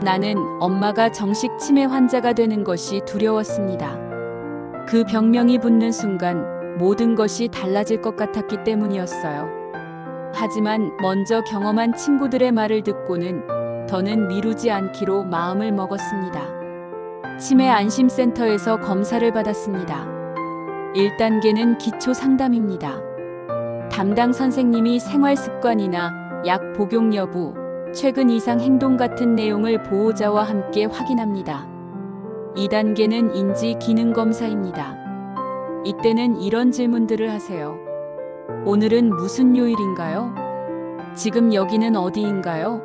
나는 엄마가 정식 치매 환자가 되는 것이 두려웠습니다. 그 병명이 붙는 순간 모든 것이 달라질 것 같았기 때문이었어요. 하지만 먼저 경험한 친구들의 말을 듣고는 더는 미루지 않기로 마음을 먹었습니다. 치매 안심센터에서 검사를 받았습니다. 1단계는 기초 상담입니다. 담당 선생님이 생활 습관이나 약 복용 여부, 최근 이상 행동 같은 내용을 보호자와 함께 확인합니다. 2단계는 인지 기능 검사입니다. 이때는 이런 질문들을 하세요. 오늘은 무슨 요일인가요? 지금 여기는 어디인가요?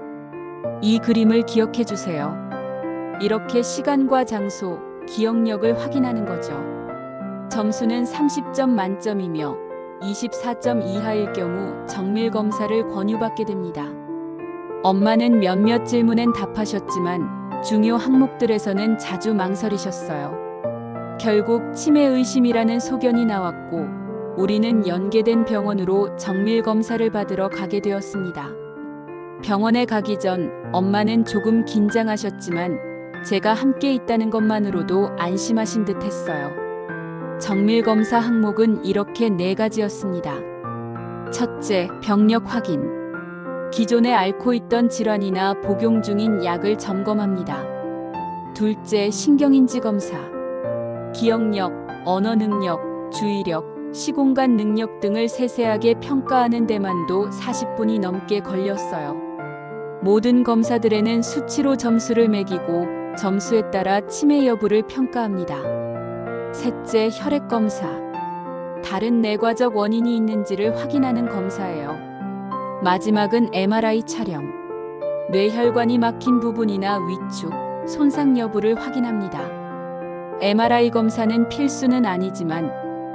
이 그림을 기억해 주세요. 이렇게 시간과 장소, 기억력을 확인하는 거죠. 점수는 30점 만점이며 24점 이하일 경우 정밀 검사를 권유받게 됩니다. 엄마는 몇몇 질문엔 답하셨지만 중요 항목들에서는 자주 망설이셨어요. 결국 치매 의심이라는 소견이 나왔고 우리는 연계된 병원으로 정밀 검사를 받으러 가게 되었습니다. 병원에 가기 전 엄마는 조금 긴장하셨지만 제가 함께 있다는 것만으로도 안심하신 듯 했어요. 정밀 검사 항목은 이렇게 4가지였습니다. 첫째, 병력 확인. 기존에 앓고 있던 질환이나 복용 중인 약을 점검합니다. 둘째, 신경인지 검사. 기억력, 언어 능력, 주의력, 시공간 능력 등을 세세하게 평가하는 데만도 40분이 넘게 걸렸어요. 모든 검사들에는 수치로 점수를 매기고 점수에 따라 치매 여부를 평가합니다. 셋째, 혈액 검사. 다른 내과적 원인이 있는지를 확인하는 검사예요. 마지막은 MRI 촬영. 뇌혈관이 막힌 부분이나 위축, 손상 여부를 확인합니다. MRI 검사는 필수는 아니지만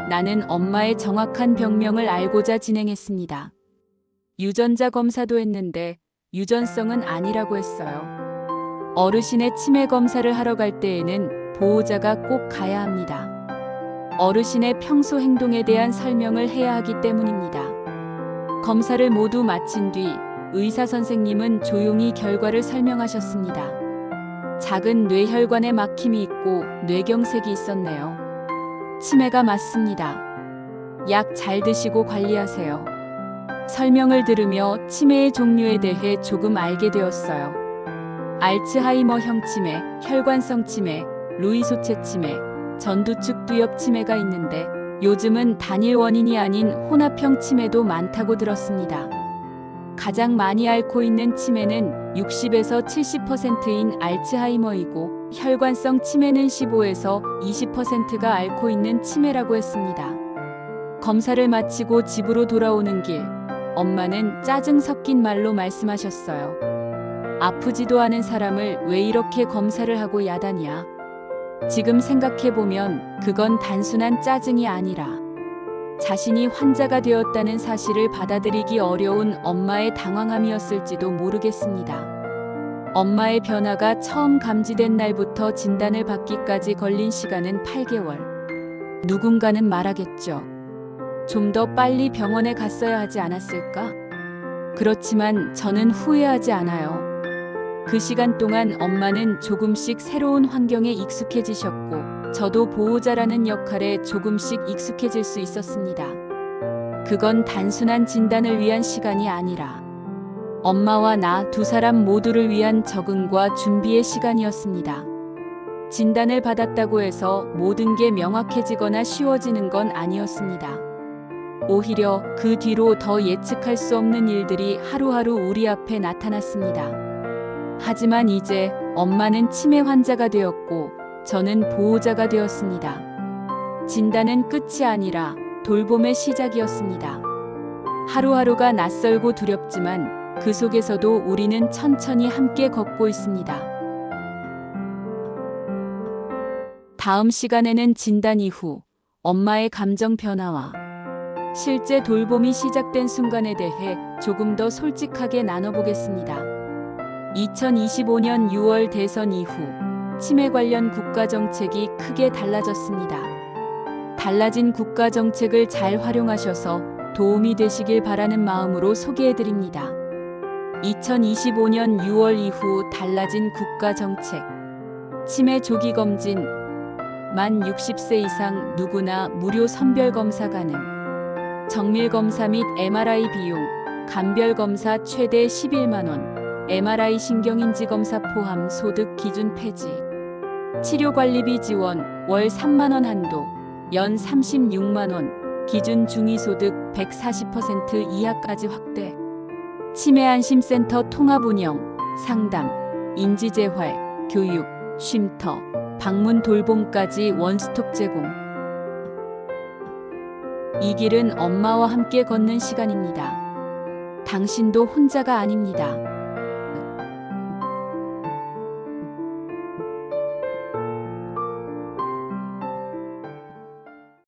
나는 엄마의 정확한 병명을 알고자 진행했습니다. 유전자 검사도 했는데 유전성은 아니라고 했어요. 어르신의 치매 검사를 하러 갈 때에는 보호자가 꼭 가야 합니다. 어르신의 평소 행동에 대한 설명을 해야 하기 때문입니다. 검사를 모두 마친 뒤 의사 선생님은 조용히 결과를 설명하셨습니다. 작은 뇌혈관에 막힘이 있고 뇌경색이 있었네요. 치매가 맞습니다. 약 잘 드시고 관리하세요. 설명을 들으며 치매의 종류에 대해 조금 알게 되었어요. 알츠하이머형 치매, 혈관성 치매, 루이소체 치매, 전두축 두엽 치매가 있는데 요즘은 단일 원인이 아닌 혼합형 치매도 많다고 들었습니다. 가장 많이 앓고 있는 치매는 60에서 70%인 알츠하이머이고 혈관성 치매는 15에서 20%가 앓고 있는 치매라고 했습니다. 검사를 마치고 집으로 돌아오는 길, 엄마는 짜증 섞인 말로 말씀하셨어요. 아프지도 않은 사람을 왜 이렇게 검사를 하고 야단이야? 지금 생각해보면 그건 단순한 짜증이 아니라 자신이 환자가 되었다는 사실을 받아들이기 어려운 엄마의 당황함이었을지도 모르겠습니다. 엄마의 변화가 처음 감지된 날부터 진단을 받기까지 걸린 시간은 8개월. 누군가는 말하겠죠. 좀 더 빨리 병원에 갔어야 하지 않았을까? 그렇지만 저는 후회하지 않아요. 그 시간 동안 엄마는 조금씩 새로운 환경에 익숙해지셨고 저도 보호자라는 역할에 조금씩 익숙해질 수 있었습니다. 그건 단순한 진단을 위한 시간이 아니라 엄마와 나 두 사람 모두를 위한 적응과 준비의 시간이었습니다. 진단을 받았다고 해서 모든 게 명확해지거나 쉬워지는 건 아니었습니다. 오히려 그 뒤로 더 예측할 수 없는 일들이 하루하루 우리 앞에 나타났습니다. 하지만 이제 엄마는 치매 환자가 되었고 저는 보호자가 되었습니다. 진단은 끝이 아니라 돌봄의 시작이었습니다. 하루하루가 낯설고 두렵지만 그 속에서도 우리는 천천히 함께 걷고 있습니다. 다음 시간에는 진단 이후 엄마의 감정 변화와 실제 돌봄이 시작된 순간에 대해 조금 더 솔직하게 나눠보겠습니다. 2025년 6월 대선 이후 치매 관련 국가정책이 크게 달라졌습니다. 달라진 국가정책을 잘 활용하셔서 도움이 되시길 바라는 마음으로 소개해드립니다. 2025년 6월 이후 달라진 국가 정책. 치매 조기 검진. 만 60세 이상 누구나 무료 선별 검사 가능. 정밀 검사 및 MRI 비용. 간별 검사 최대 11만 원. MRI 신경인지 검사 포함 소득 기준 폐지. 치료 관리비 지원 월 3만 원 한도. 연 36만 원. 기준 중위소득 140% 이하까지 확대. 치매 안심센터 통합 운영, 상담, 인지재활, 교육, 쉼터, 방문 돌봄까지 원스톱 제공. 이 길은 엄마와 함께 걷는 시간입니다. 당신도 혼자가 아닙니다.